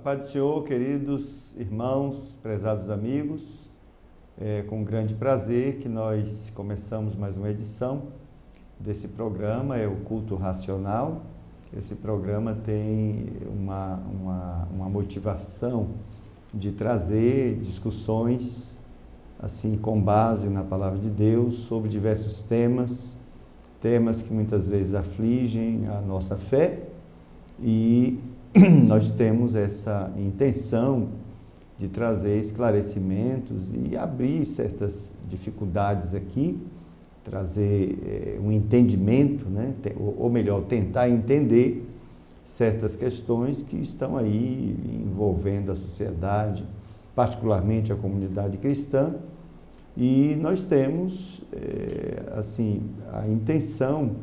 Paz do Senhor, queridos irmãos, prezados amigos, é com grande prazer que nós começamos mais uma edição desse programa, é o Culto Racional. Esse programa tem uma motivação de trazer discussões assim com base na Palavra de Deus sobre diversos temas que muitas vezes afligem a nossa fé, e nós temos essa intenção de trazer esclarecimentos e abrir certas dificuldades aqui, trazer um entendimento, né? Ou melhor, tentar entender certas questões que estão aí envolvendo a sociedade, particularmente a comunidade cristã, e nós temos assim a intenção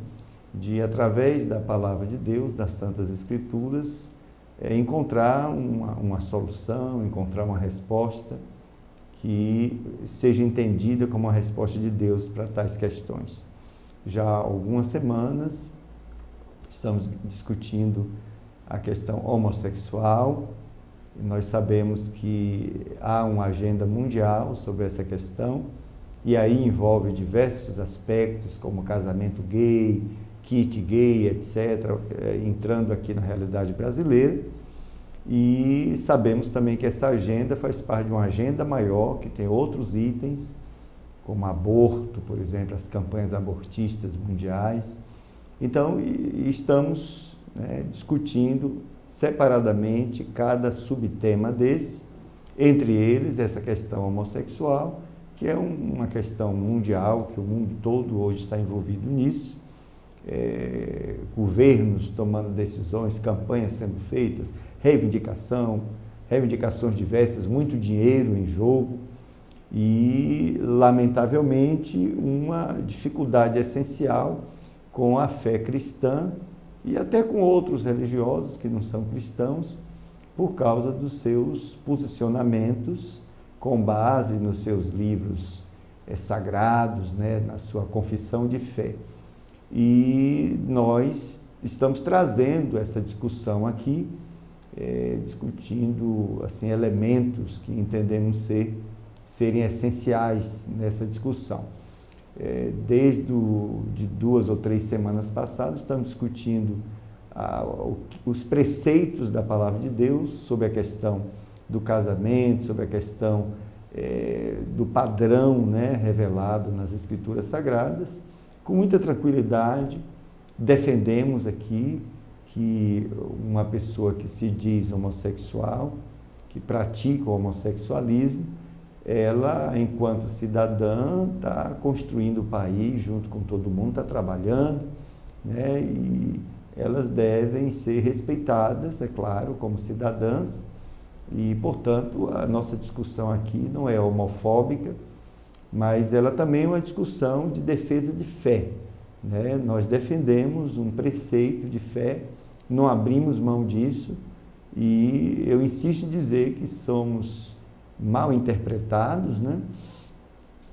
de, através da Palavra de Deus, das Santas Escrituras, encontrar uma solução, encontrar uma resposta que seja entendida como uma resposta de Deus para tais questões. Já há algumas semanas estamos discutindo a questão homossexual, e nós sabemos que há uma agenda mundial sobre essa questão, e aí envolve diversos aspectos, como casamento gay, kit gay, etc., entrando aqui na realidade brasileira. E sabemos também que essa agenda faz parte de uma agenda maior, que tem outros itens, como aborto, por exemplo, as campanhas abortistas mundiais. Então, estamos discutindo separadamente cada subtema desse, entre eles essa questão homossexual, que é uma questão mundial, que o mundo todo hoje está envolvido nisso. Governos tomando decisões, campanhas sendo feitas, reivindicações diversas, muito dinheiro em jogo e, lamentavelmente, uma dificuldade essencial com a fé cristã e até com outros religiosos que não são cristãos, por causa dos seus posicionamentos com base nos seus livros sagrados, na sua confissão de fé. E nós estamos trazendo essa discussão aqui, discutindo assim, elementos que entendemos serem essenciais nessa discussão. Desde de 2 ou 3 semanas passadas, estamos discutindo os preceitos da Palavra de Deus sobre a questão do casamento, sobre a questão do padrão revelado nas Escrituras Sagradas. Com muita tranquilidade, defendemos aqui que uma pessoa que se diz homossexual, que pratica o homossexualismo, ela, enquanto cidadã, está construindo o país junto com todo mundo, está trabalhando, e elas devem ser respeitadas, é claro, como cidadãs, e, portanto, a nossa discussão aqui não é homofóbica, mas ela também é uma discussão de defesa de fé. Nós defendemos um preceito de fé, não abrimos mão disso, e eu insisto em dizer que somos mal interpretados,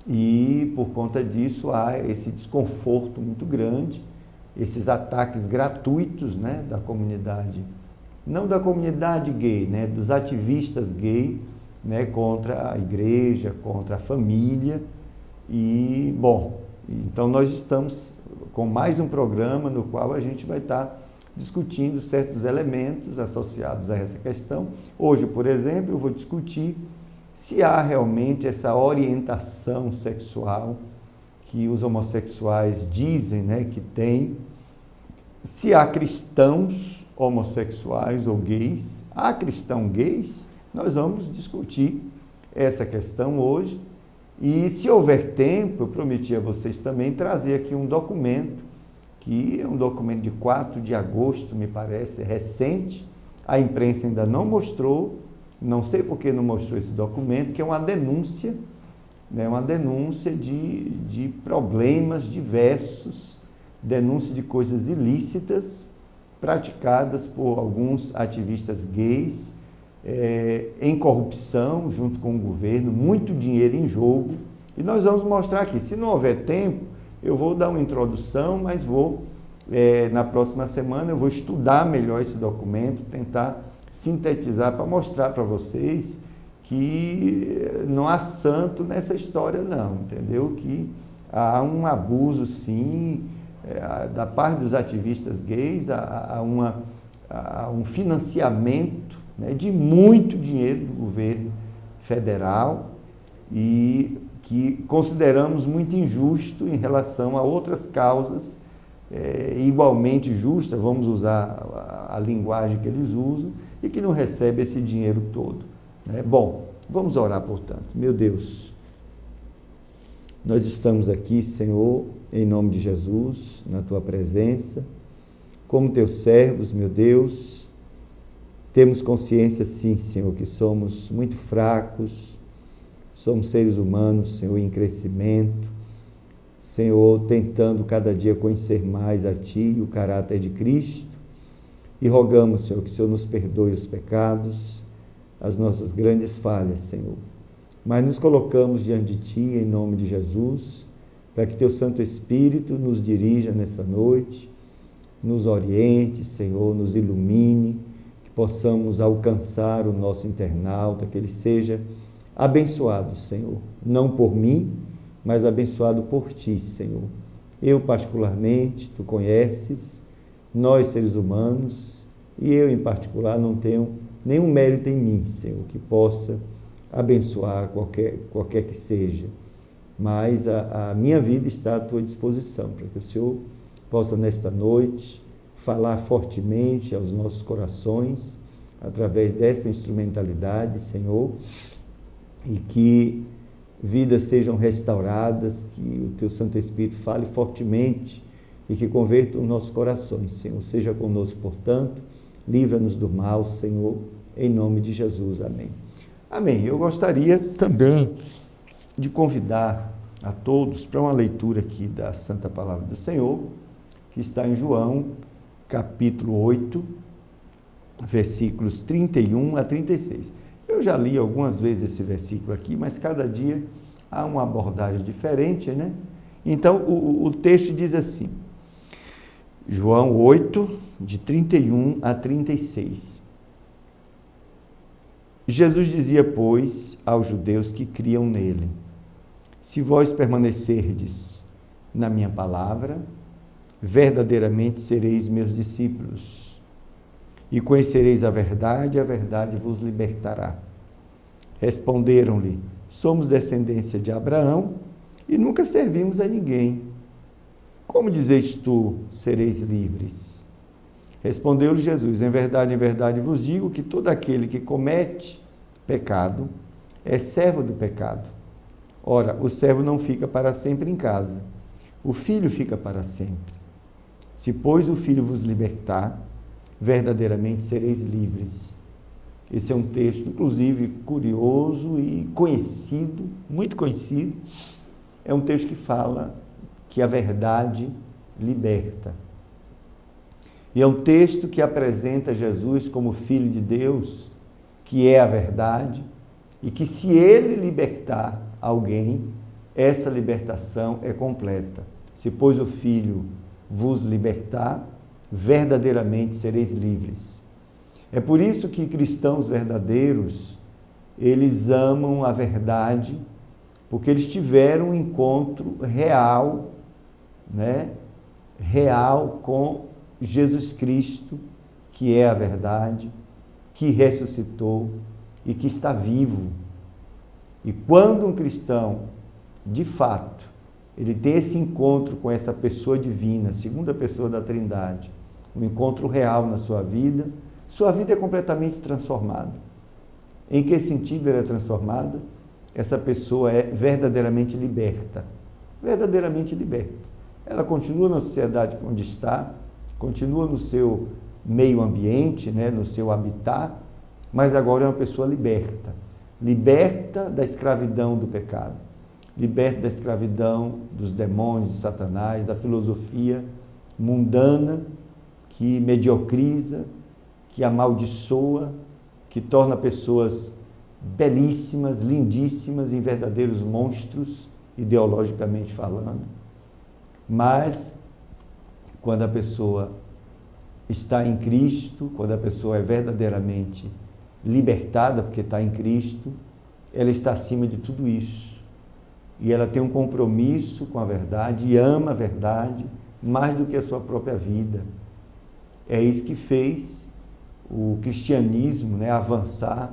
e por conta disso há esse desconforto muito grande, esses ataques gratuitos da comunidade, não da comunidade gay, dos ativistas gay, contra a igreja, contra a família. E, bom, então nós estamos com mais um programa no qual a gente vai estar discutindo certos elementos associados a essa questão. Hoje, por exemplo, eu vou discutir se há realmente essa orientação sexual que os homossexuais dizem que tem, se há cristãos homossexuais ou gays. Há cristãos gays? Nós vamos discutir essa questão hoje, e se houver tempo, eu prometi a vocês também trazer aqui um documento, que é um documento de 4 de agosto, me parece, recente. A imprensa ainda não mostrou, não sei por que não mostrou esse documento, que é uma denúncia, uma denúncia de problemas diversos, denúncia de coisas ilícitas praticadas por alguns ativistas gays, em corrupção junto com o governo, muito dinheiro em jogo, e nós vamos mostrar aqui. Se não houver tempo, eu vou dar uma introdução, mas na próxima semana eu vou estudar melhor esse documento, tentar sintetizar para mostrar para vocês que não há santo nessa história não, entendeu? Que há um abuso, sim, da parte dos ativistas gays, há um financiamento, né, de muito dinheiro do governo federal e que consideramos muito injusto em relação a outras causas igualmente justas, vamos usar a linguagem que eles usam, e que não recebe esse dinheiro todo. Né? Bom, vamos orar, portanto. Meu Deus, nós estamos aqui, Senhor, em nome de Jesus, na Tua presença, como Teus servos, meu Deus, temos consciência, sim, Senhor, que somos muito fracos, somos seres humanos, Senhor, em crescimento, Senhor, tentando cada dia conhecer mais a Ti e o caráter de Cristo, e rogamos, Senhor, que o Senhor nos perdoe os pecados, as nossas grandes falhas, Senhor. Mas nos colocamos diante de Ti, em nome de Jesus, para que Teu Santo Espírito nos dirija nessa noite, nos oriente, Senhor, nos ilumine, que possamos alcançar o nosso internauta, que ele seja abençoado, Senhor, não por mim, mas abençoado por Ti, Senhor. Eu particularmente, Tu conheces, nós seres humanos, e eu em particular não tenho nenhum mérito em mim, Senhor, que possa abençoar qualquer que seja, mas a minha vida está à Tua disposição, para que o Senhor possa nesta noite falar fortemente aos nossos corações, através dessa instrumentalidade, Senhor, e que vidas sejam restauradas, que o Teu Santo Espírito fale fortemente e que converta os nossos corações, Senhor. Seja conosco, portanto, livra-nos do mal, Senhor, em nome de Jesus. Amém. Amém. Eu gostaria também de convidar a todos para uma leitura aqui da Santa Palavra do Senhor, que está em João, capítulo 8, versículos 31 a 36. Eu já li algumas vezes esse versículo aqui, mas cada dia há uma abordagem diferente, né? Então, o texto diz assim, João 8, de 31 a 36. Jesus dizia, pois, aos judeus que criam nele, se vós permanecerdes na minha palavra, verdadeiramente sereis meus discípulos, e conhecereis a verdade vos libertará. Responderam-lhe, somos descendência de Abraão e nunca servimos a ninguém. Como dizes tu, sereis livres? Respondeu-lhe Jesus, em verdade vos digo que todo aquele que comete pecado é servo do pecado. Ora, o servo não fica para sempre em casa, o filho fica para sempre. Se, pois, o filho vos libertar, verdadeiramente sereis livres. Esse é um texto, inclusive, curioso e conhecido, muito conhecido. É um texto que fala que a verdade liberta. E é um texto que apresenta Jesus como Filho de Deus, que é a verdade, e que se Ele libertar alguém, essa libertação é completa. Se, pois, o Filho vos libertar, verdadeiramente sereis livres. É por isso que cristãos verdadeiros, eles amam a verdade, porque eles tiveram um encontro real, né? Real com Jesus Cristo, que é a verdade, que ressuscitou e que está vivo. E quando um cristão, de fato, ele tem esse encontro com essa pessoa divina, segunda pessoa da Trindade, um encontro real na sua vida é completamente transformada. Em que sentido ela é transformada? Essa pessoa é verdadeiramente liberta. Verdadeiramente liberta. Ela continua na sociedade onde está, continua no seu meio ambiente, né, no seu habitat, mas agora é uma pessoa liberta. Liberta da escravidão do pecado. Liberta da escravidão dos demônios, de Satanás, da filosofia mundana que mediocriza, que amaldiçoa, que torna pessoas belíssimas, lindíssimas, em verdadeiros monstros, ideologicamente falando. Mas, quando a pessoa está em Cristo, quando a pessoa é verdadeiramente libertada, porque está em Cristo, ela está acima de tudo isso. E ela tem um compromisso com a verdade e ama a verdade mais do que a sua própria vida. É isso que fez o cristianismo, né, avançar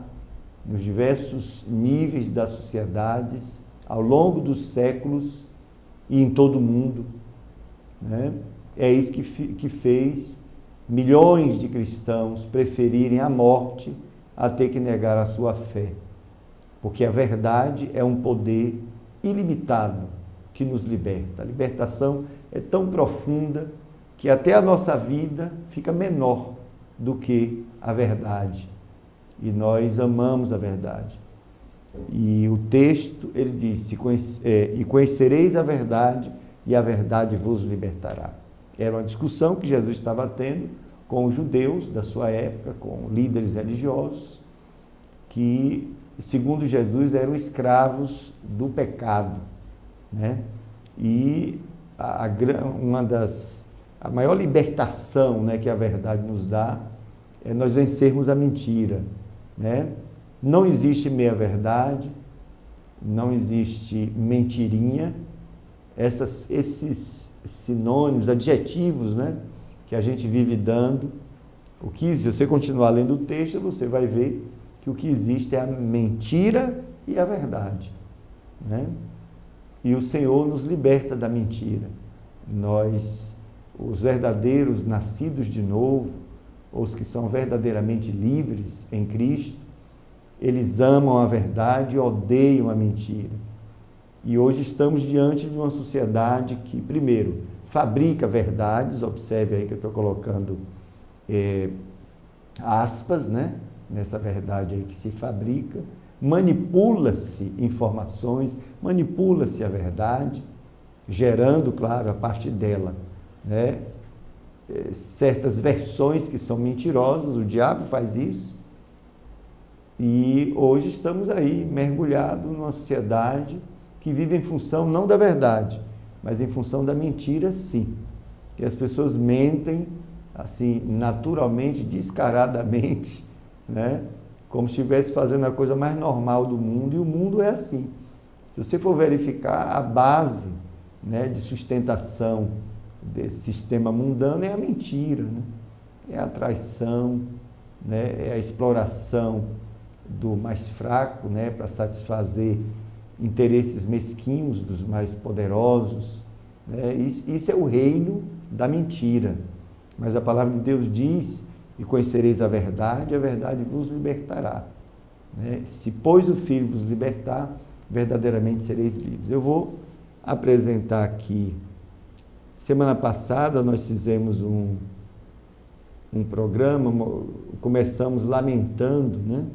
nos diversos níveis das sociedades ao longo dos séculos e em todo o mundo, né? É isso que fez milhões de cristãos preferirem a morte a ter que negar a sua fé, porque a verdade é um poder ilimitado que nos liberta. A libertação é tão profunda que até a nossa vida fica menor do que a verdade. E nós amamos a verdade. E o texto, ele diz, e conhecereis a verdade, e a verdade vos libertará. Era uma discussão que Jesus estava tendo com os judeus da sua época, com líderes religiosos, que, segundo Jesus, eram escravos do pecado, né? E a maior libertação, né, que a verdade nos dá é nós vencermos a mentira, né? Não existe meia-verdade, não existe mentirinha, esses sinônimos, adjetivos, né, que a gente vive dando. Se você continuar lendo o texto, você vai ver que o que existe é a mentira e a verdade, né? E o Senhor nos liberta da mentira. Nós, os verdadeiros nascidos de novo, os que são verdadeiramente livres em Cristo, eles amam a verdade e odeiam a mentira. E hoje estamos diante de uma sociedade que, primeiro, fabrica verdades, observe aí que eu estou colocando aspas, né, nessa verdade aí que se fabrica, manipula-se informações, manipula-se a verdade, gerando, claro, a partir dela, né, certas versões que são mentirosas. O diabo faz isso. E hoje estamos aí mergulhados numa sociedade que vive em função não da verdade, mas em função da mentira, sim. Que as pessoas mentem assim, naturalmente, descaradamente, né? Como se estivesse fazendo a coisa mais normal do mundo, e o mundo é assim. Se você for verificar, a base, né, de sustentação desse sistema mundano é a mentira, né? É a traição, né? É a exploração do mais fraco, né, para satisfazer interesses mesquinhos dos mais poderosos, né? Isso é o reino da mentira. Mas a palavra de Deus diz: e conhecereis a verdade vos libertará, né? Se, pois, o Filho vos libertar, verdadeiramente sereis livres. Eu vou apresentar aqui. Semana passada nós fizemos um programa, começamos lamentando, né?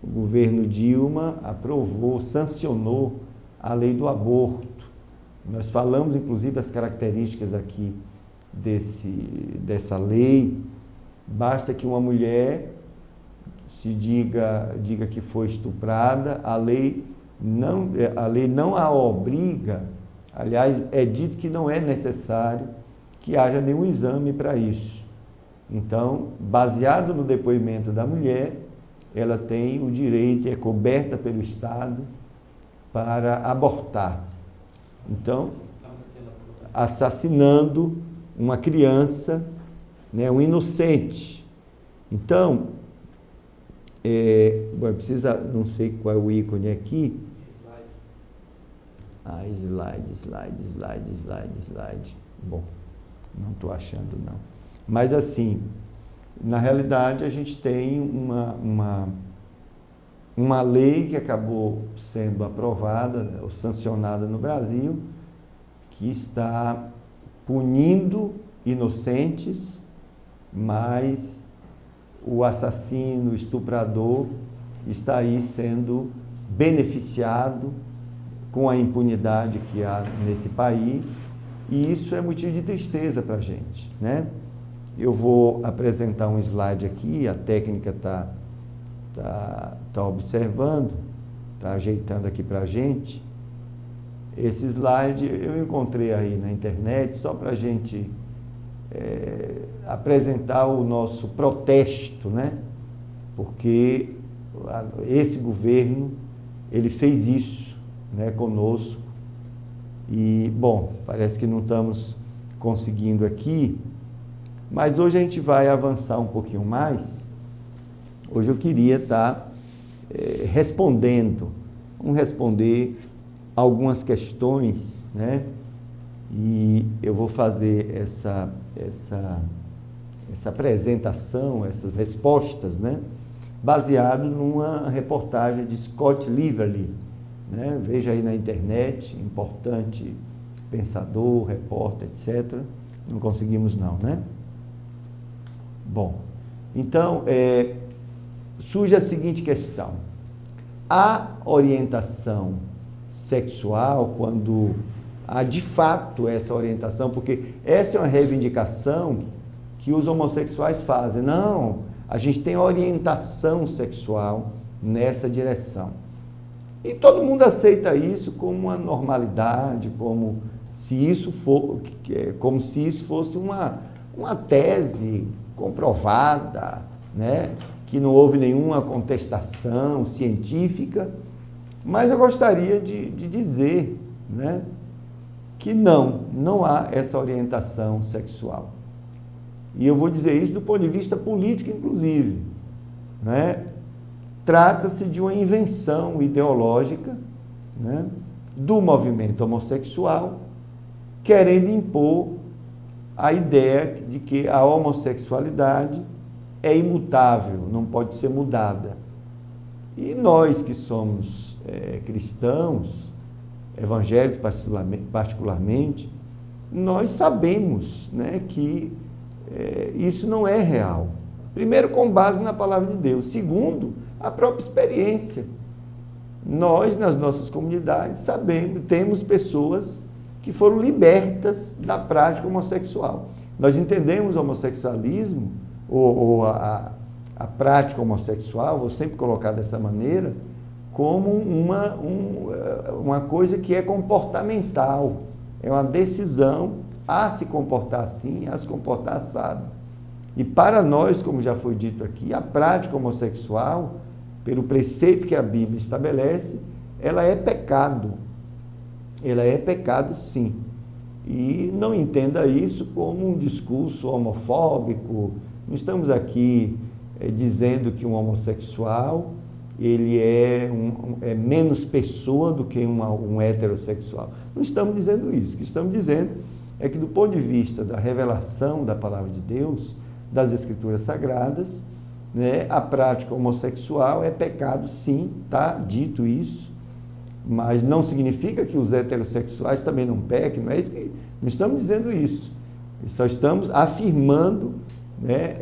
O governo Dilma aprovou, sancionou a lei do aborto. Nós falamos, inclusive, as características aqui dessa lei. Basta que uma mulher se diga que foi estuprada, a lei não a obriga. Aliás, é dito que não é necessário que haja nenhum exame para isso. Então, baseado no depoimento da mulher, ela tem o direito, é coberta pelo Estado para abortar. Então, assassinando uma criança, né, um inocente. Então, precisa, não sei qual é o ícone aqui. Slide. Bom, não estou achando não. Mas assim, na realidade a gente tem uma lei que acabou sendo aprovada, né, ou sancionada no Brasil, que está punindo inocentes, mas o assassino, o estuprador, está aí sendo beneficiado com a impunidade que há nesse país, e isso é motivo de tristeza para a gente, né? Eu vou apresentar um slide aqui, a técnica está observando, está ajeitando aqui para a gente. Esse slide eu encontrei aí na internet, só para a gente apresentar o nosso protesto, né? Porque esse governo, ele fez isso, né, conosco. E, bom, parece que não estamos conseguindo aqui, mas hoje a gente vai avançar um pouquinho mais. Hoje eu queria estar vamos responder algumas questões, né? E eu vou fazer essa apresentação, essas respostas, né? Baseado numa reportagem de Scott Liverley, né? Veja aí na internet, importante pensador, repórter, etc. Não conseguimos não, né? Bom, então, surge a seguinte questão. A orientação sexual, quando há de fato essa orientação, porque essa é uma reivindicação que os homossexuais fazem. Não, a gente tem orientação sexual nessa direção. E todo mundo aceita isso como uma normalidade, como se isso fosse uma tese comprovada, né? Que não houve nenhuma contestação científica, mas eu gostaria de dizer, né, que não há essa orientação sexual. E eu vou dizer isso do ponto de vista político, inclusive, né? Trata-se de uma invenção ideológica, né, do movimento homossexual, querendo impor a ideia de que a homossexualidade é imutável, não pode ser mudada. E nós que somos cristãos, evangélicos particularmente, nós sabemos, né, que isso não é real. Primeiro, com base na palavra de Deus. Segundo, a própria experiência. Nós, nas nossas comunidades, sabemos, temos pessoas que foram libertas da prática homossexual. Nós entendemos o homossexualismo, ou a prática homossexual, vou sempre colocar dessa maneira, como uma coisa que é comportamental, é uma decisão a se comportar assim, a se comportar assado. E para nós, como já foi dito aqui, a prática homossexual, pelo preceito que a Bíblia estabelece, ela é pecado. Ela é pecado, sim. E não entenda isso como um discurso homofóbico. Não estamos aqui dizendo que um homossexual ele é menos pessoa do que um heterossexual. Não estamos dizendo isso. O que estamos dizendo é que, do ponto de vista da revelação da palavra de Deus, das Escrituras Sagradas, né, a prática homossexual é pecado, sim, está dito isso, mas não significa que os heterossexuais também não pequem, não é isso que não estamos dizendo isso. Só estamos afirmando, né,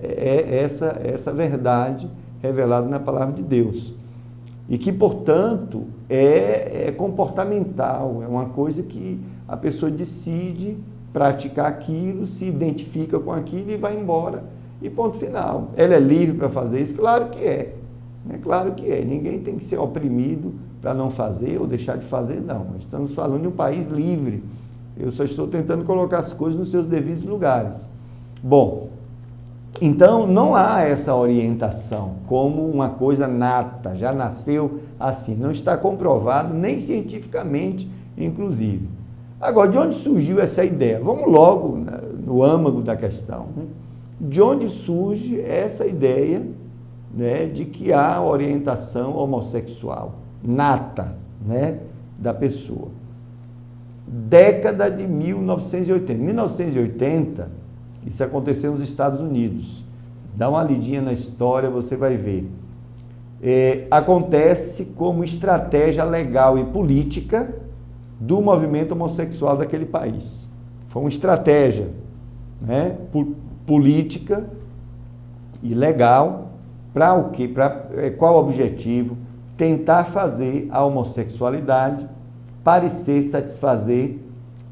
essa verdade revelada na palavra de Deus. E que, portanto, é comportamental, é uma coisa que a pessoa decide praticar aquilo, se identifica com aquilo e vai embora. E ponto final. Ela é livre para fazer isso? Claro que é. Claro que é. Ninguém tem que ser oprimido para não fazer ou deixar de fazer, não. Nós estamos falando de um país livre. Eu só estou tentando colocar as coisas nos seus devidos lugares. Bom, então não há essa orientação como uma coisa nata, já nasceu assim. Não está comprovado, nem cientificamente, inclusive. Agora, de onde surgiu essa ideia? Vamos logo no âmago da questão, né? De onde surge essa ideia, né, de que há orientação homossexual nata, né, da pessoa? Década de 1980. 1980, isso aconteceu nos Estados Unidos. Dá uma lidinha na história, você vai ver. Acontece como estratégia legal e política do movimento homossexual daquele país. Foi uma estratégia, né, política e legal para o quê? Qual o objetivo? Tentar fazer a homossexualidade parecer satisfazer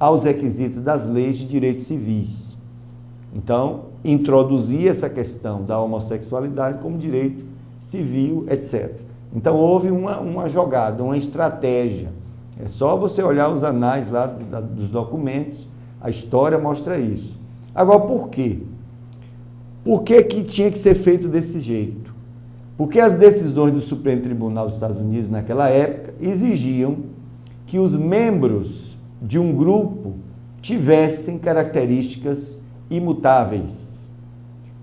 aos requisitos das leis de direitos civis. Então, introduzir essa questão da homossexualidade como direito civil, etc. Então, houve uma jogada, uma estratégia. É só você olhar os anais lá dos documentos, a história mostra isso. Agora, por quê? Por que que tinha que ser feito desse jeito? Porque as decisões do Supremo Tribunal dos Estados Unidos naquela época exigiam que os membros de um grupo tivessem características imutáveis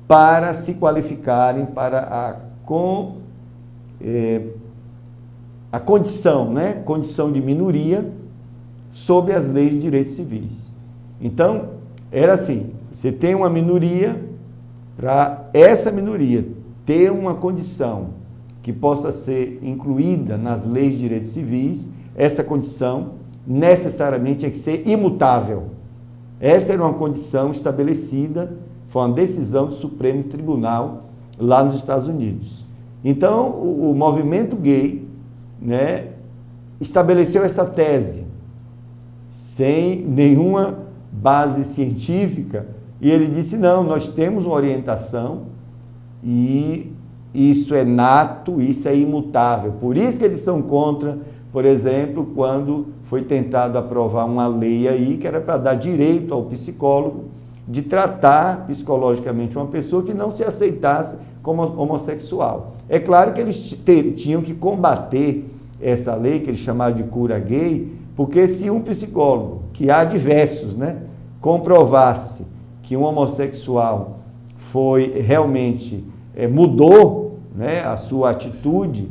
para se qualificarem para a condição, né? Condição de minoria sob as leis de direitos civis. Então, era assim, você tem uma minoria, para essa minoria ter uma condição que possa ser incluída nas leis de direitos civis, essa condição necessariamente tinha que ser imutável. Essa era uma condição estabelecida, foi uma decisão do Supremo Tribunal lá nos Estados Unidos. Então, o movimento gay, né, estabeleceu essa tese, sem nenhuma base científica, e ele disse, não, nós temos uma orientação e isso é nato, isso é imutável. Por isso que eles são contra, por exemplo, quando foi tentado aprovar uma lei aí que era para dar direito ao psicólogo de tratar psicologicamente uma pessoa que não se aceitasse como homossexual. É claro que eles tinham que combater essa lei, que eles chamaram de cura gay, porque se um psicólogo, que há diversos, né, comprovasse que um homossexual foi realmente, mudou, né, a sua atitude,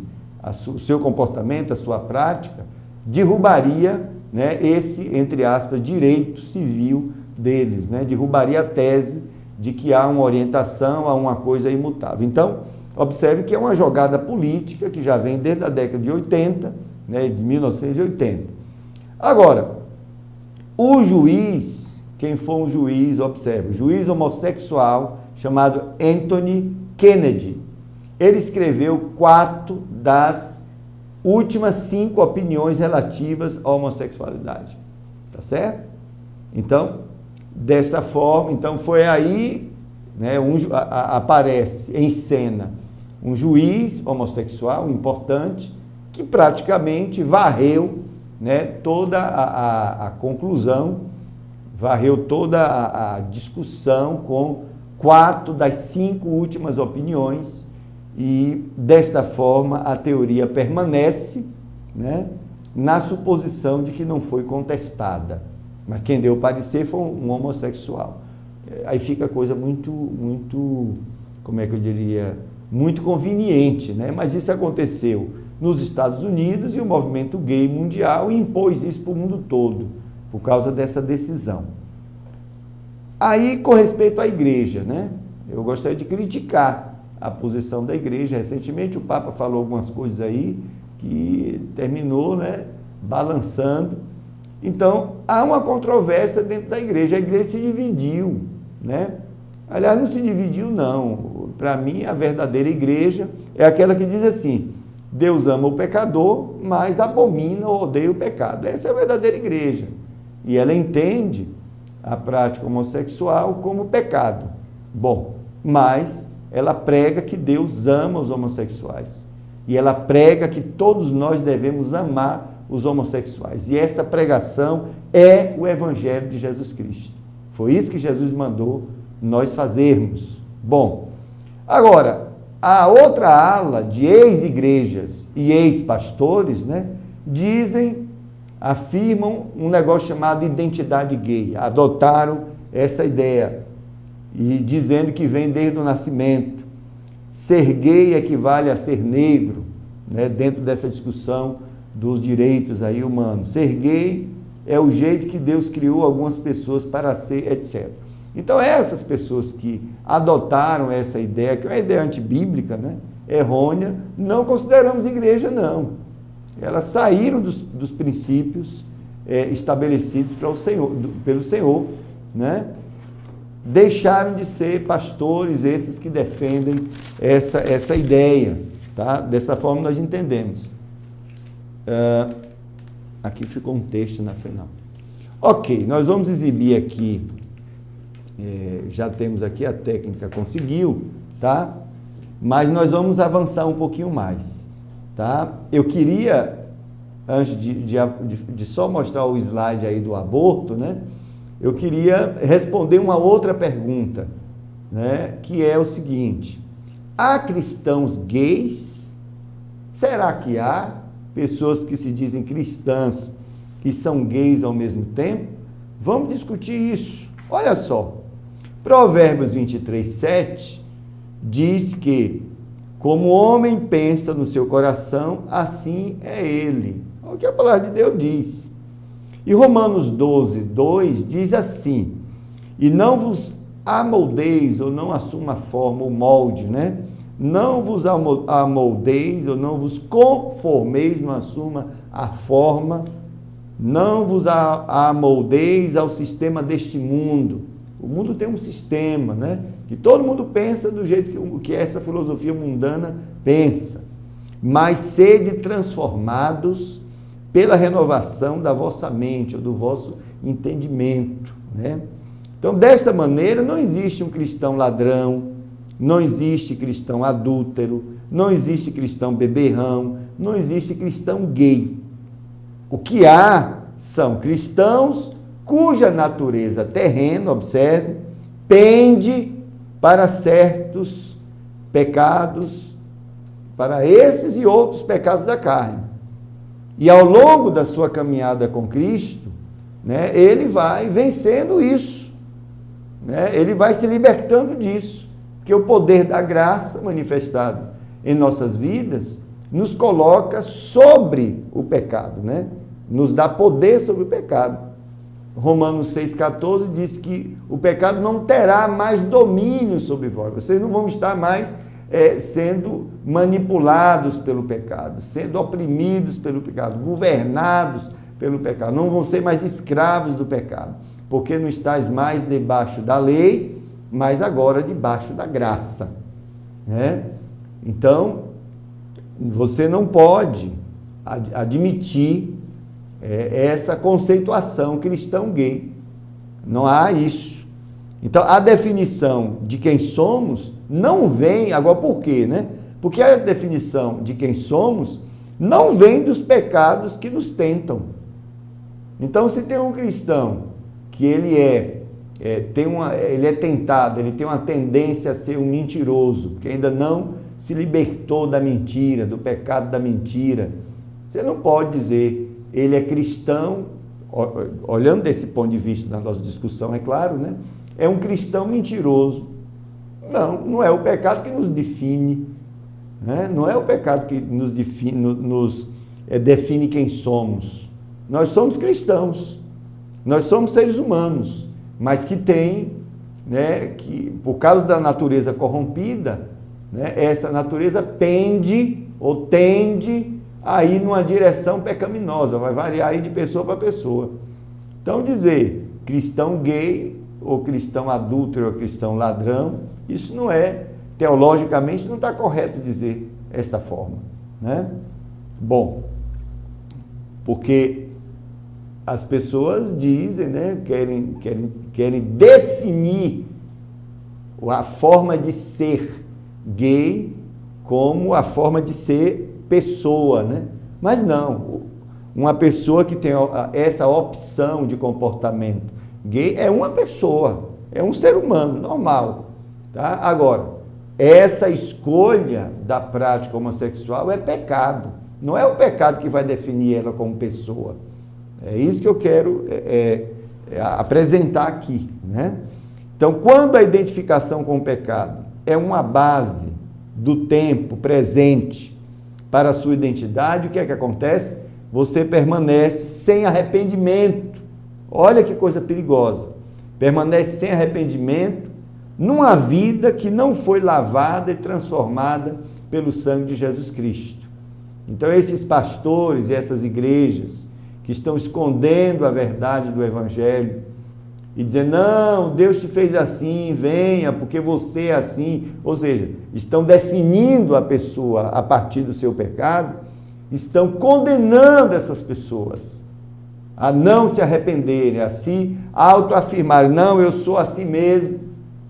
o seu comportamento, a sua prática, derrubaria, né, esse, entre aspas, direito civil deles, né, derrubaria a tese de que há uma orientação, há uma coisa imutável. Então, observe que é uma jogada política que já vem desde a década de 80, né, de 1980. Agora, o juiz, quem for um juiz, observe, o juiz homossexual chamado Anthony Kennedy, ele escreveu 4 das últimas 5 opiniões relativas à homossexualidade, tá certo? Então, dessa forma, então foi aí, né, aparece em cena um juiz homossexual importante que praticamente varreu, né, toda a conclusão, varreu toda a discussão com 4 das 5 últimas opiniões e, desta forma, a teoria permanece, né, na suposição de que não foi contestada. Mas quem deu o parecer foi um homossexual. Aí fica a coisa muito, como é que eu diria, muito conveniente, né? Mas isso aconteceu nos Estados Unidos e o movimento gay mundial impôs isso para o mundo todo, por causa dessa decisão. Aí, com respeito à igreja, né? Eu gostaria de criticar a posição da igreja. Recentemente o Papa falou algumas coisas aí que terminou, né, balançando. Então, há uma controvérsia dentro da igreja. A igreja se dividiu, né? Aliás, não se dividiu, não. Para mim, a verdadeira igreja é aquela que diz assim: Deus ama o pecador, mas abomina ou odeia o pecado. Essa é a verdadeira igreja. E ela entende a prática homossexual como pecado. Bom, mas ela prega que Deus ama os homossexuais. E ela prega que todos nós devemos amar os homossexuais. E essa pregação é o Evangelho de Jesus Cristo. Foi isso que Jesus mandou nós fazermos. Bom, agora, a outra ala de ex-igrejas e ex-pastores, né, afirmam um negócio chamado identidade gay. Adotaram essa ideia e dizendo que vem desde o nascimento. Ser gay equivale a ser negro, né, dentro dessa discussão dos direitos aí humanos. Ser gay é o jeito que Deus criou algumas pessoas para ser, etc. Então, essas pessoas que adotaram essa ideia, que é uma ideia antibíblica, né, errônea, não consideramos igreja, não. Elas saíram dos princípios estabelecidos pelo Senhor, né? Deixaram de ser pastores esses que defendem essa ideia, tá? Dessa forma nós entendemos. Aqui ficou um texto na final. Ok, nós vamos exibir aqui, já temos aqui a técnica, conseguiu, tá? Mas nós vamos avançar um pouquinho mais, tá? Eu queria, antes de só mostrar o slide aí do aborto, né? eu queria responder uma outra pergunta, né, que é o seguinte: há cristãos gays? Será que há pessoas que se dizem cristãs e são gays ao mesmo tempo? Vamos discutir isso. Olha só, Provérbios 23:7 diz que, como o homem pensa no seu coração, assim é ele. É o que a palavra de Deus diz. E Romanos 12:2 diz assim: e não vos amoldeis, ou não assuma a forma, o molde, né? Não vos amoldeis, ou não vos conformeis, não assuma a forma, não vos amoldeis ao sistema deste mundo. O mundo tem um sistema, né? Que todo mundo pensa do jeito que essa filosofia mundana pensa. Mas sede transformados pela renovação da vossa mente, ou do vosso entendimento, né? Então, desta maneira, não existe um cristão ladrão, não existe cristão adúltero, não existe cristão beberrão, não existe cristão gay. O que há são cristãos cuja natureza terrena, observe, pende para certos pecados, para esses e outros pecados da carne. E ao longo da sua caminhada com Cristo, né, ele vai vencendo isso, né, ele vai se libertando disso, porque o poder da graça manifestado em nossas vidas nos coloca sobre o pecado, né, nos dá poder sobre o pecado. Romanos 6,14 diz que o pecado não terá mais domínio sobre vós, vocês não vão estar mais sendo manipulados pelo pecado, sendo oprimidos pelo pecado, governados pelo pecado, não vão ser mais escravos do pecado, porque não estáis mais debaixo da lei, mas agora debaixo da graça, né? Então, você não pode admitir essa conceituação cristão gay, não há isso. Então, a definição de quem somos não vem, agora por quê, né? Porque a definição de quem somos não vem dos pecados que nos tentam. Então, se tem um cristão que ele é tentado, ele tem uma tendência a ser um mentiroso, que ainda não se libertou da mentira, do pecado da mentira, você não pode dizer, ele é cristão, olhando desse ponto de vista da nossa discussão, é claro, né? É um cristão mentiroso. Não é o pecado que nos define, né? Não é o pecado que nos define quem somos. Nós somos cristãos, nós somos seres humanos, mas que tem, né, que por causa da natureza corrompida, né, essa natureza pende ou tende a ir numa direção pecaminosa, vai variar aí de pessoa para pessoa. Então, dizer cristão gay, ou cristão adúltero, ou cristão ladrão, isso não é, teologicamente, não está correto dizer esta forma, né? Bom, porque as pessoas dizem, né, querem definir a forma de ser gay como a forma de ser pessoa, né? Mas não, uma pessoa que tem essa opção de comportamento gay é uma pessoa, é um ser humano normal, tá? Agora, essa escolha da prática homossexual é pecado, não é o pecado que vai definir ela como pessoa. É isso que eu quero apresentar aqui, né? Então, quando a identificação com o pecado é uma base do tempo presente para a sua identidade, o que é que acontece? Você permanece sem arrependimento. Olha que coisa perigosa. Permanece sem arrependimento numa vida que não foi lavada e transformada pelo sangue de Jesus Cristo. Então, esses pastores e essas igrejas que estão escondendo a verdade do Evangelho e dizendo, não, Deus te fez assim, venha, porque você é assim, ou seja, estão definindo a pessoa a partir do seu pecado, estão condenando essas pessoas a não se arrependerem, a se autoafirmarem, não, eu sou assim mesmo,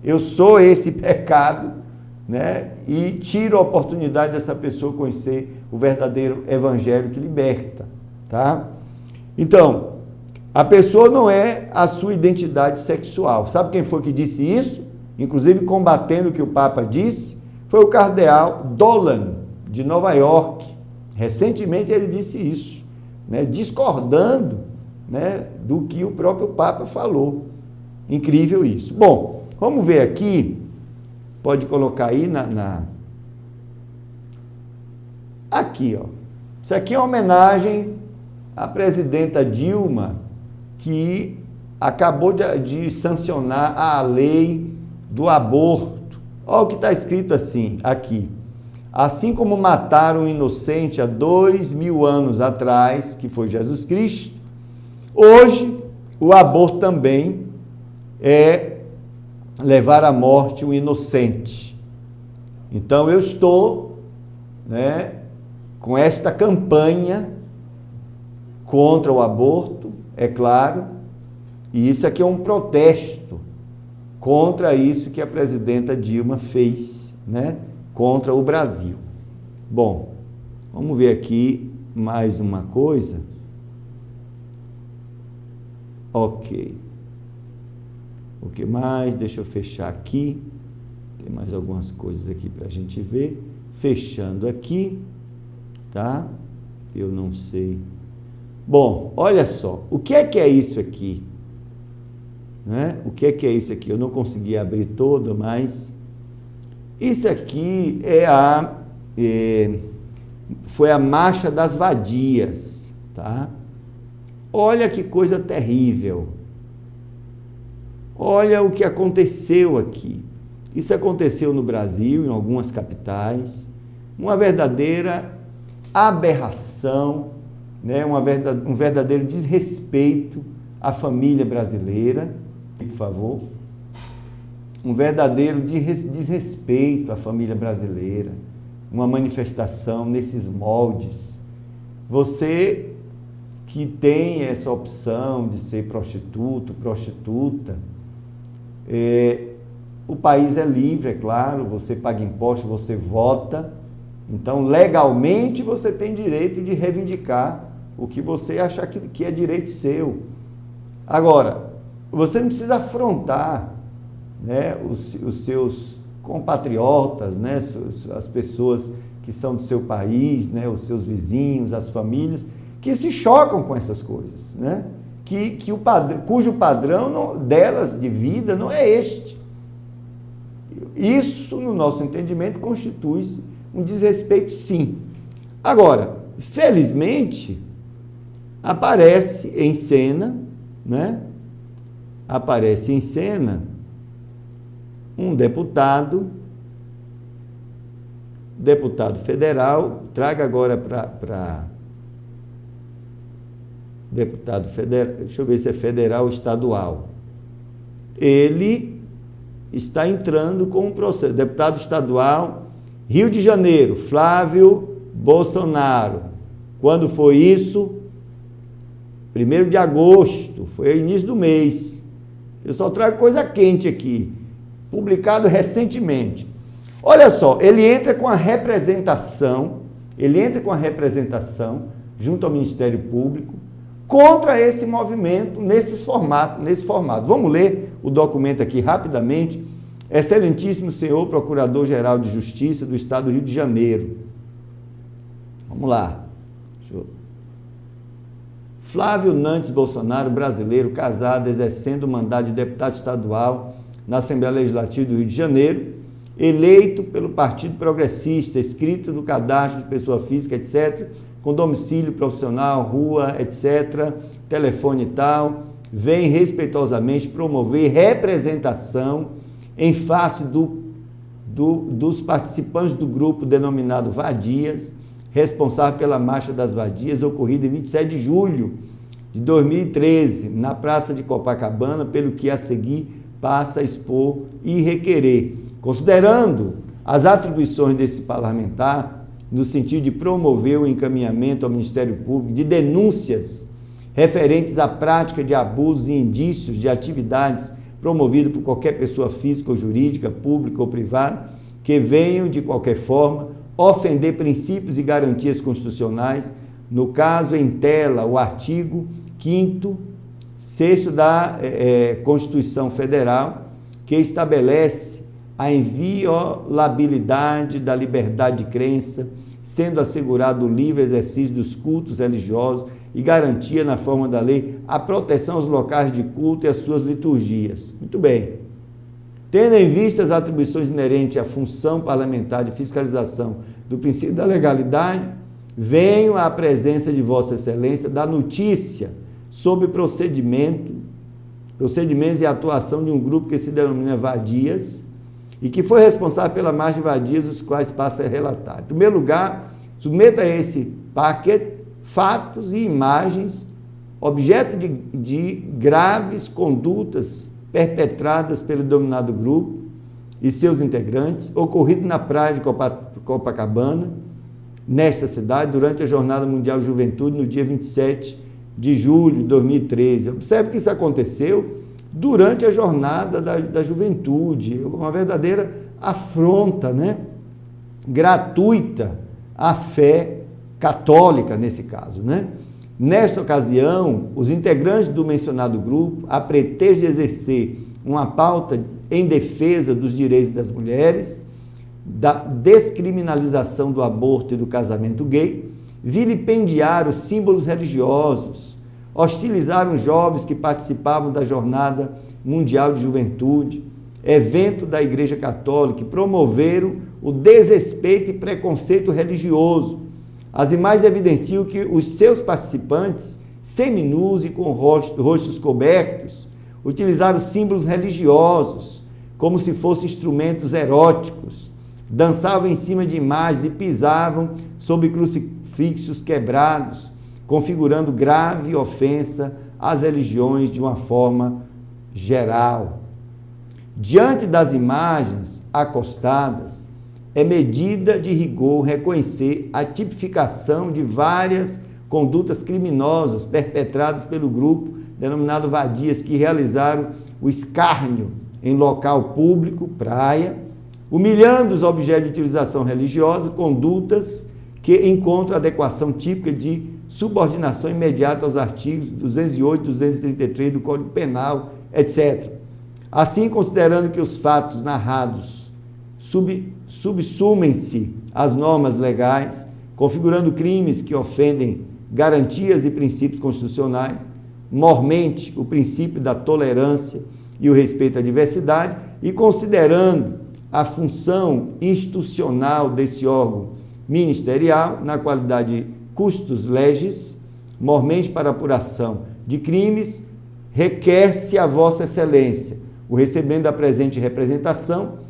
eu sou esse pecado, né? E tira a oportunidade dessa pessoa conhecer o verdadeiro Evangelho que liberta, tá? Então, A pessoa não é a sua identidade sexual. Sabe quem foi que disse isso? Inclusive combatendo o que o Papa disse, foi o cardeal Dolan, de Nova York. Recentemente ele disse isso, né, discordando, né, do que o próprio Papa falou. Incrível isso. Bom, vamos ver aqui, pode colocar aí aqui, ó. Isso aqui é uma homenagem à presidenta Dilma, que acabou de sancionar a lei do aborto. Olha o que está escrito assim, aqui. Assim como mataram um inocente há 2000 anos atrás, que foi Jesus Cristo, hoje o aborto também é levar à morte um inocente. Então eu estou, né, com esta campanha contra o aborto, é claro, e isso aqui é um protesto contra isso que a presidenta Dilma fez, né, contra o Brasil. Bom, vamos ver aqui mais uma coisa. Ok. O que mais? Deixa eu fechar aqui. Tem mais algumas coisas aqui para a gente ver. Fechando aqui, tá? Eu não sei. Bom, olha só. O que é isso aqui? Né? O que é isso aqui? Eu não consegui abrir todo, mas isso aqui foi a Marcha das Vadias, tá? Olha que coisa terrível. Olha o que aconteceu aqui. Isso aconteceu no Brasil, em algumas capitais, uma verdadeira aberração, né? Um verdadeiro desrespeito à família brasileira, por favor. Um verdadeiro desrespeito à família brasileira, uma manifestação nesses moldes. Você que tem essa opção de ser prostituto, prostituta, o país é livre, é claro, você paga imposto, você vota, então legalmente você tem direito de reivindicar o que você achar que é direito seu. Agora, você não precisa afrontar, né, os seus compatriotas, né, as pessoas que são do seu país, né, os seus vizinhos, as famílias, que se chocam com essas coisas, né, cujo padrão delas de vida não é este. Isso, no nosso entendimento, constitui um desrespeito, sim. Agora, felizmente, aparece em cena, né, aparece em cena um deputado federal, traga agora para deputado federal, deixa eu ver se é federal ou estadual. Ele está entrando com um processo, deputado estadual, Rio de Janeiro, Flávio Bolsonaro. Quando foi isso? 1º de agosto, foi início do mês. Eu só trago coisa quente aqui, publicado recentemente. Olha só, ele entra com a representação junto ao Ministério Público contra esse movimento nesse formato. Vamos ler o documento aqui rapidamente. Excelentíssimo senhor Procurador-Geral de Justiça do Estado do Rio de Janeiro. Vamos lá. Flávio Nantes Bolsonaro, brasileiro, casado, exercendo o mandato de deputado estadual na Assembleia Legislativa do Rio de Janeiro, eleito pelo Partido Progressista, inscrito no cadastro de pessoa física, etc., com domicílio profissional, rua, etc., telefone e tal, vem respeitosamente promover representação em face dos participantes do grupo denominado Vadias, responsável pela Marcha das Vadias, ocorrida em 27 de julho de 2013, na Praça de Copacabana, pelo que a seguir passa a expor e requerer, considerando as atribuições desse parlamentar, no sentido de promover o encaminhamento ao Ministério Público de denúncias referentes à prática de abusos e indícios de atividades promovidas por qualquer pessoa física ou jurídica, pública ou privada, que venham, de qualquer forma, ofender princípios e garantias constitucionais, no caso em tela o artigo 5º 6º da Constituição Federal, que estabelece a inviolabilidade da liberdade de crença, sendo assegurado o livre exercício dos cultos religiosos e garantia na forma da lei a proteção aos locais de culto e às suas liturgias. Muito bem. Tendo em vista as atribuições inerentes à função parlamentar de fiscalização do princípio da legalidade, venho à presença de Vossa Excelência da notícia sobre procedimentos e atuação de um grupo que se denomina Vadias e que foi responsável pela marcha de vadias, os quais passa a relatar. Em primeiro lugar, submeta a esse paquete fatos e imagens, objeto de graves condutas perpetradas pelo denominado grupo e seus integrantes, ocorrido na praia de Copacabana, nesta cidade, durante a Jornada Mundial de Juventude, no dia 27 de julho de 2013. Observe que isso aconteceu durante a Jornada da Juventude, uma verdadeira afronta, né, gratuita à fé católica, nesse caso, né? Nesta ocasião, os integrantes do mencionado grupo, a pretexto de exercer uma pauta em defesa dos direitos das mulheres, da descriminalização do aborto e do casamento gay, vilipendiaram os símbolos religiosos, hostilizaram jovens que participavam da Jornada Mundial de Juventude, evento da Igreja Católica, e promoveram o desrespeito e preconceito religioso. As imagens evidenciam que os seus participantes, seminus e com rostos cobertos, utilizaram símbolos religiosos, como se fossem instrumentos eróticos, dançavam em cima de imagens e pisavam sobre crucifixos quebrados, configurando grave ofensa às religiões de uma forma geral. Diante das imagens acostadas, é medida de rigor reconhecer a tipificação de várias condutas criminosas perpetradas pelo grupo denominado Vadias, que realizaram o escárnio em local público, praia, humilhando os objetos de utilização religiosa, condutas que encontram adequação típica de subordinação imediata aos artigos 208, 233 do Código Penal, etc. Assim, considerando que os fatos narrados subsumem-se às normas legais, configurando crimes que ofendem garantias e princípios constitucionais, mormente o princípio da tolerância e o respeito à diversidade, e considerando a função institucional desse órgão ministerial, na qualidade de custos legis, mormente para apuração de crimes, requer-se a Vossa Excelência o recebimento da presente representação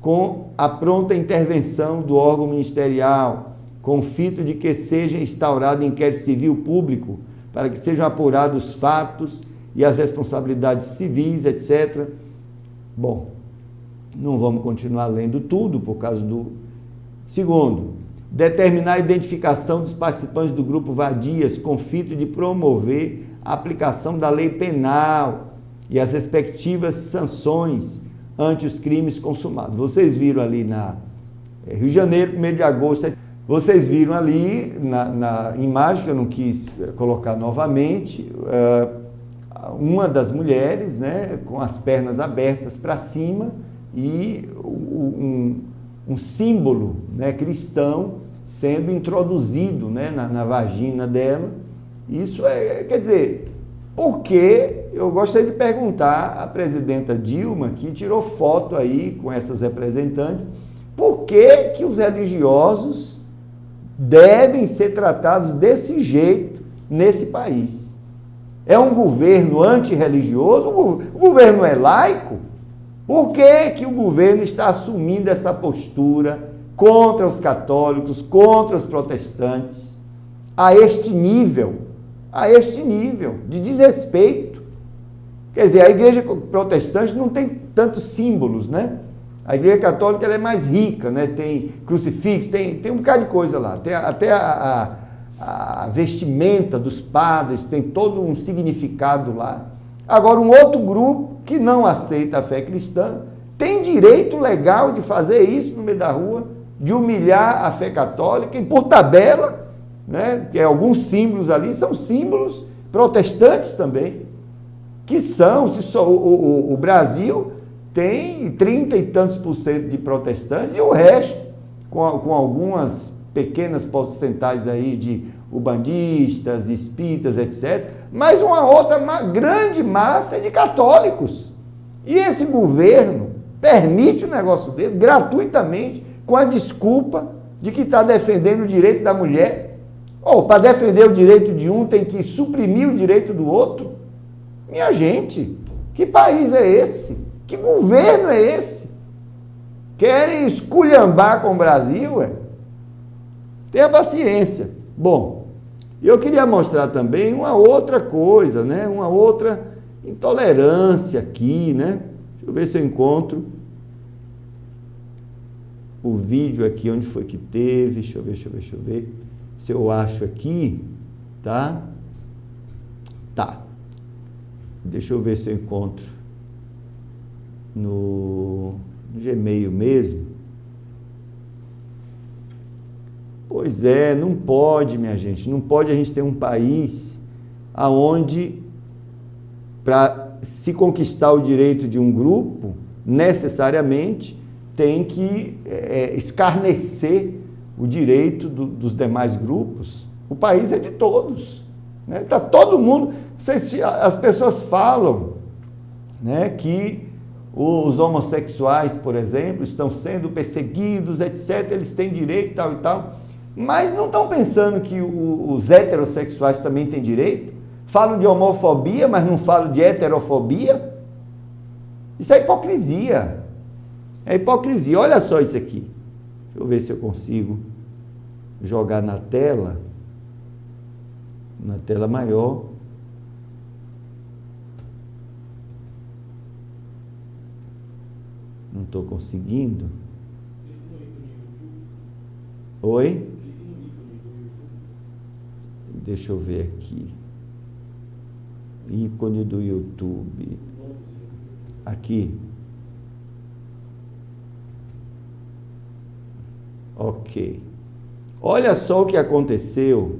com a pronta intervenção do órgão ministerial, com o fito de que seja instaurado inquérito civil público para que sejam apurados os fatos e as responsabilidades civis, etc. Bom, não vamos continuar lendo tudo por causa do... Segundo, determinar a identificação dos participantes do grupo Vadias com fito de promover a aplicação da lei penal e as respectivas sanções ante os crimes consumados. Vocês viram ali na Rio de Janeiro, 1º de agosto, vocês viram ali na imagem, que eu não quis colocar novamente, uma das mulheres, né, com as pernas abertas para cima e um símbolo, né, cristão sendo introduzido, né, na vagina dela. Isso quer dizer, porque eu gostaria de perguntar à presidenta Dilma, que tirou foto aí com essas representantes, por que os religiosos devem ser tratados desse jeito nesse país? É um governo antirreligioso? O governo é laico? Por que o governo está assumindo essa postura contra os católicos, contra os protestantes, a este nível de desrespeito? Quer dizer, a igreja protestante não tem tantos símbolos, né? A igreja católica ela é mais rica, né? Tem crucifixo, tem um bocado de coisa lá, tem até a vestimenta dos padres, tem todo um significado lá. Agora, um outro grupo que não aceita a fé cristã tem direito legal de fazer isso no meio da rua, de humilhar a fé católica, e por tabela, né, que alguns símbolos ali são símbolos protestantes também. que são, o Brasil tem 30 e tantos por cento de protestantes e o resto, com algumas pequenas porcentagens aí de ubandistas, espíritas, etc., mas uma outra grande massa de católicos. E esse governo permite um negócio desse gratuitamente, com a desculpa de que está defendendo o direito da mulher. Ou para defender o direito de um tem que suprimir o direito do outro. Minha gente, que país é esse? Que governo é esse? Querem esculhambar com o Brasil? Tenha paciência. Bom, eu queria mostrar também uma outra coisa, né? Uma outra intolerância aqui, né? Deixa eu ver se eu encontro o vídeo aqui, onde foi que teve. Deixa eu ver. Se eu acho aqui, tá? Tá. Deixa eu ver se eu encontro no Gmail mesmo. Pois é, não pode, minha gente, não pode a gente ter um país aonde, para se conquistar o direito de um grupo, necessariamente tem que escarnecer o direito dos demais grupos. O país é de todos, né? Tá todo mundo. As pessoas falam, né, que os homossexuais, por exemplo, estão sendo perseguidos, etc. Eles têm direito, tal e tal, mas não estão pensando que os heterossexuais também têm direito? Falam de homofobia, mas não falam de heterofobia? Isso é hipocrisia. É hipocrisia. Olha só isso aqui. Deixa eu ver se eu consigo jogar na tela maior. Não estou conseguindo. Oi? Deixa eu ver aqui. Ícone do YouTube. Aqui. Ok. Olha só o que aconteceu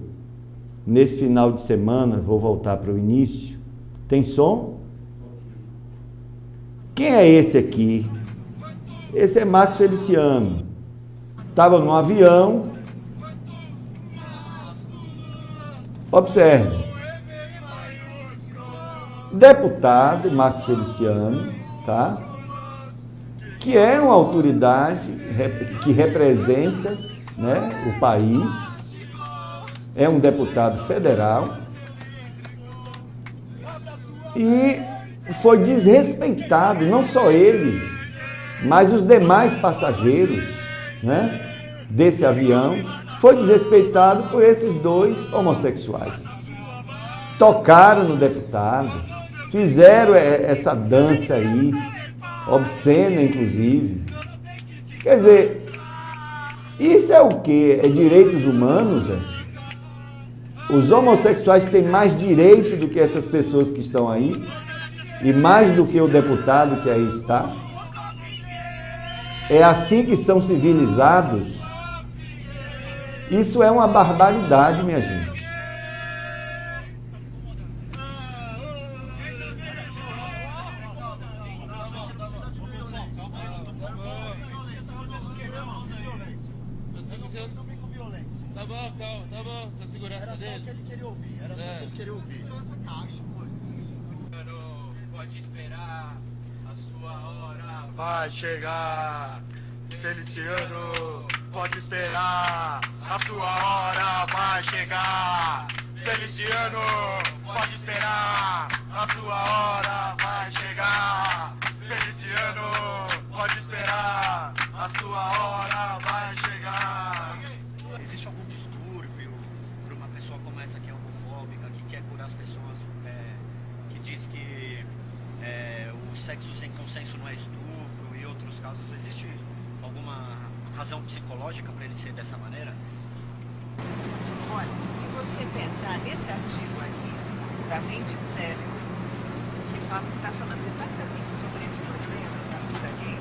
nesse final de semana. Vou voltar para o início. Tem som? Quem é esse aqui? Esse é Marcos Feliciano. Estava no avião. Observe. Deputado Marcos Feliciano, tá? Que é uma autoridade que representa, né, o país, é um deputado federal e foi desrespeitado, não só ele, mas os demais passageiros, né, desse avião, foi desrespeitado por esses dois homossexuais. Tocaram no deputado, fizeram essa dança aí, obscena inclusive. Quer dizer, isso é o quê? É direitos humanos? Os homossexuais têm mais direito do que essas pessoas que estão aí, e mais do que o deputado que aí está. É assim que são civilizados? Isso é uma barbaridade, minha gente. Tá bom, calma, tá bom, essa segurança dele. Era só o que ele queria ouvir, era só o que ele queria ouvir. Pode esperar, a sua hora vai chegar. Feliciano, pode esperar, a sua hora vai chegar. Feliciano, pode esperar, a sua hora vai chegar. Feliciano, pode esperar, a sua hora vai chegar. Existe algum distúrbio para uma pessoa como essa que é homofóbica, que quer curar as pessoas, que diz que o sexo sem consenso não é estupro e outros casos? Existe alguma razão psicológica para ele ser dessa maneira? Olha, se você pensar nesse artigo aqui, da Mente e Cérebro, que está falando exatamente sobre esse problema da cura gay,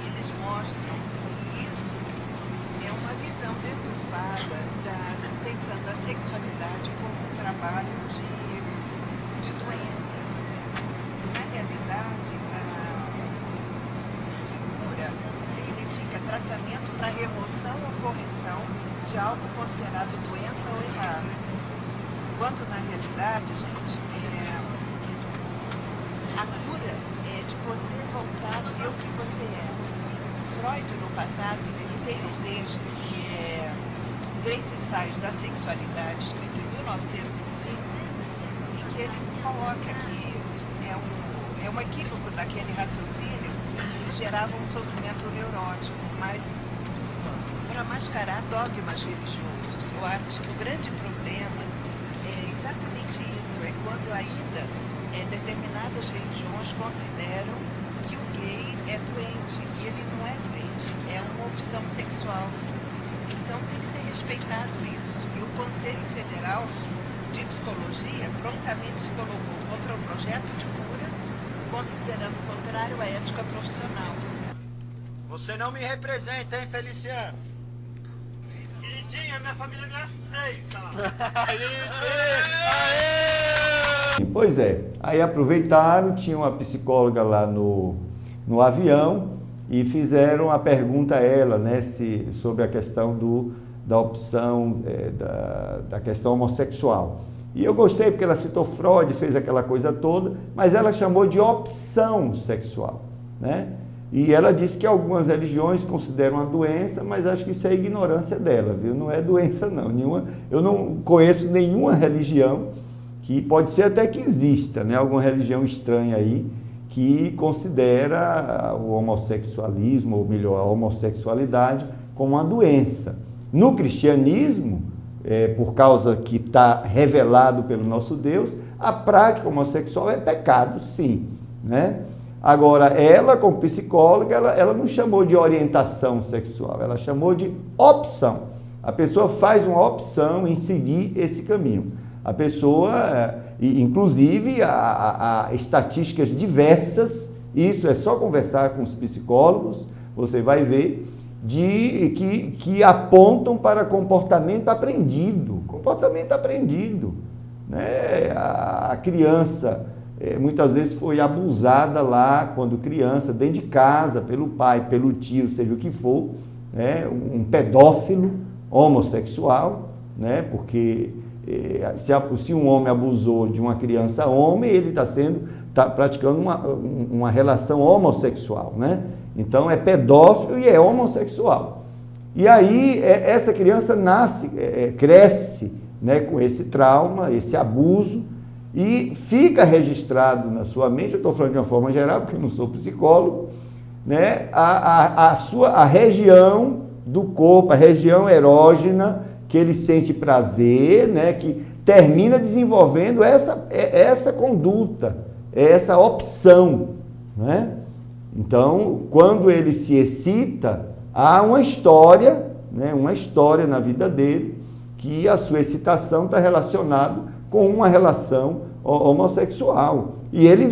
eles mostram que isso é uma visão deturpada pensando a sexualidade como um trabalho de doença. tratamento para remoção ou correção de algo considerado doença ou errado. Quando na realidade, gente, a cura é de você voltar a ser o que você é. Freud, no passado, ele tem um texto que é 3 ensaios da sexualidade, escrito em 1905, em que ele coloca que é um equívoco daquele raciocínio que gerava um sofrimento neurótico, mas para mascarar dogmas religiosos. Eu acho que o grande problema é exatamente isso, é quando ainda determinadas religiões consideram que o gay é doente, e ele não é doente, é uma opção sexual. Então tem que ser respeitado isso. E o Conselho Federal de Psicologia prontamente se colocou contra o projeto de cura, considerando contrário à ética profissional. Você não me representa, hein, Feliciano? Queridinha, minha família me aceita. Pois é, aí aproveitaram, tinha uma psicóloga lá no avião e fizeram a pergunta a ela, né, sobre a questão da opção, da questão homossexual. E eu gostei porque ela citou Freud, fez aquela coisa toda, mas ela chamou de opção sexual, né? E ela disse que algumas religiões consideram uma doença, mas acho que isso é ignorância dela, viu? Não é doença não, eu não conheço nenhuma religião, que pode ser até que exista, né? Alguma religião estranha aí, que considera o homossexualismo, ou melhor, a homossexualidade, como uma doença. No cristianismo, por causa que está revelado pelo nosso Deus, a prática homossexual é pecado, sim, né? Agora, ela, como psicóloga, ela não chamou de orientação sexual, ela chamou de opção. A pessoa faz uma opção em seguir esse caminho. A pessoa, inclusive, há estatísticas diversas, isso é só conversar com os psicólogos, você vai ver, que apontam para comportamento aprendido, né? A criança muitas vezes foi abusada lá quando criança, dentro de casa, pelo pai, pelo tio, seja o que for, né? Um pedófilo homossexual, né? Porque se um homem abusou de uma criança homem, ele está praticando uma relação homossexual, né? Então é pedófilo e é homossexual. E aí essa criança cresce, né, com esse trauma, esse abuso, e fica registrado na sua mente, eu estou falando de uma forma geral, porque eu não sou psicólogo, né, a região do corpo, a região erógena, que ele sente prazer, né, que termina desenvolvendo essa conduta, essa opção, né? Então, quando ele se excita, há uma história, né, na vida dele, que a sua excitação está relacionada com uma relação homossexual. E ele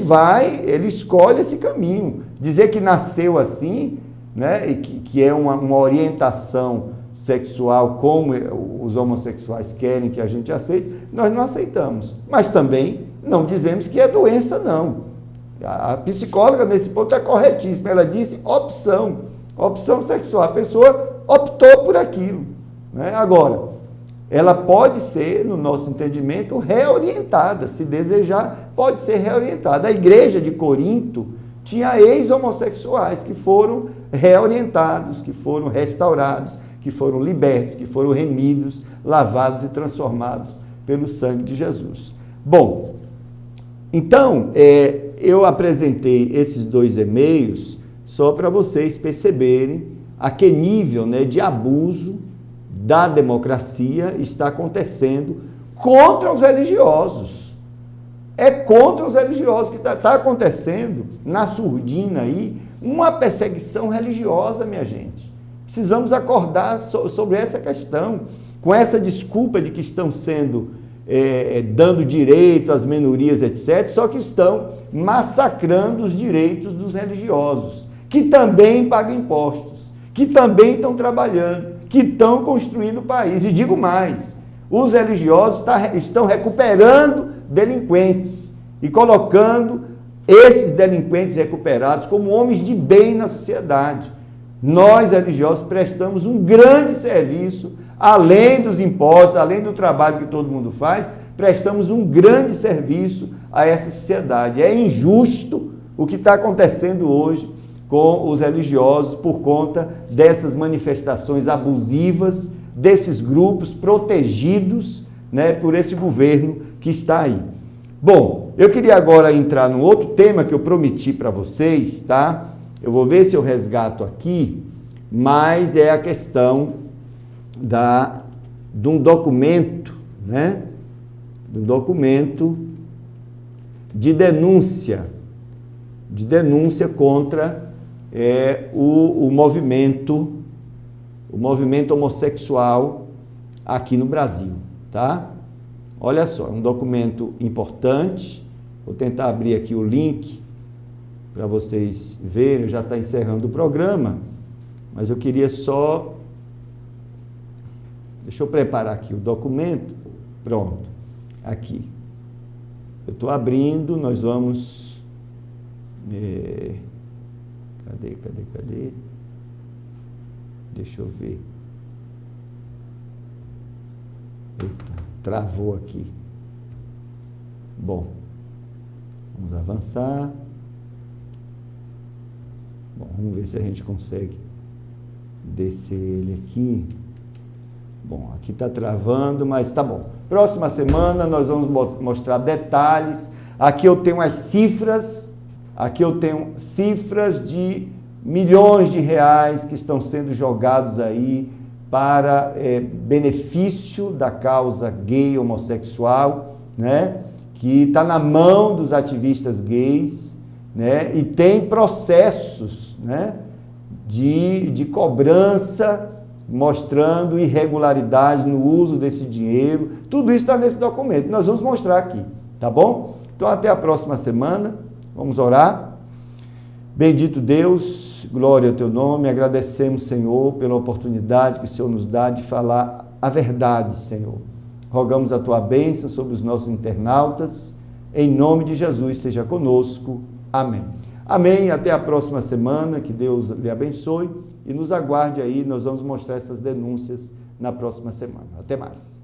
escolhe esse caminho. Dizer que nasceu assim, né, e que é uma orientação sexual como os homossexuais querem que a gente aceite, nós não aceitamos. Mas também não dizemos que é doença, não. A psicóloga, nesse ponto, é corretíssima. Ela disse opção sexual. A pessoa optou por aquilo, né? Agora, ela pode ser, no nosso entendimento, reorientada. Se desejar, pode ser reorientada. A igreja de Corinto tinha ex-homossexuais que foram reorientados, que foram restaurados, que foram libertos, que foram remidos, lavados e transformados pelo sangue de Jesus. Bom, então, eu apresentei esses 2 e-mails só para vocês perceberem a que nível, né, de abuso da democracia está acontecendo contra os religiosos. É contra os religiosos que está acontecendo na surdina aí uma perseguição religiosa, minha gente. Precisamos acordar sobre essa questão, com essa desculpa de que estão sendo dando direito às minorias, etc., só que estão massacrando os direitos dos religiosos, que também pagam impostos, que também estão trabalhando, que estão construindo o país. E digo mais, os religiosos estão recuperando delinquentes e colocando esses delinquentes recuperados como homens de bem na sociedade. Nós, religiosos, prestamos um grande serviço, além dos impostos, além do trabalho que todo mundo faz, prestamos um grande serviço a essa sociedade. É injusto o que está acontecendo hoje com os religiosos por conta dessas manifestações abusivas, desses grupos protegidos, né, por esse governo que está aí. Bom, eu queria agora entrar num outro tema que eu prometi para vocês, tá? Eu vou ver se eu resgato aqui, mas é a questão de um documento, né? De um documento de denúncia contra o movimento homossexual aqui no Brasil, tá? Olha só, é um documento importante. Vou tentar abrir aqui o link para vocês verem. Já está encerrando o programa, mas eu queria só... Deixa eu preparar aqui o documento. Pronto, aqui. Eu estou abrindo, nós vamos... Cadê? Deixa eu ver. Eita, travou aqui. Bom, vamos avançar. Bom, vamos ver se a gente consegue descer ele aqui. Bom, aqui está travando, mas tá bom. Próxima semana nós vamos mostrar detalhes. Aqui eu tenho as cifras. Aqui eu tenho cifras de milhões de reais que estão sendo jogados aí para benefício da causa gay homossexual, né? Que está na mão dos ativistas gays, né? E tem processos, né? de cobrança mostrando irregularidade no uso desse dinheiro. Tudo isso está nesse documento. Nós vamos mostrar aqui, tá bom? Então até a próxima semana. Vamos orar. Bendito Deus, glória ao teu nome, agradecemos, Senhor, pela oportunidade que o Senhor nos dá de falar a verdade, Senhor. Rogamos a tua bênção sobre os nossos internautas, em nome de Jesus, seja conosco. Amém. Amém, até a próxima semana, que Deus lhe abençoe e nos aguarde aí, nós vamos mostrar essas denúncias na próxima semana. Até mais.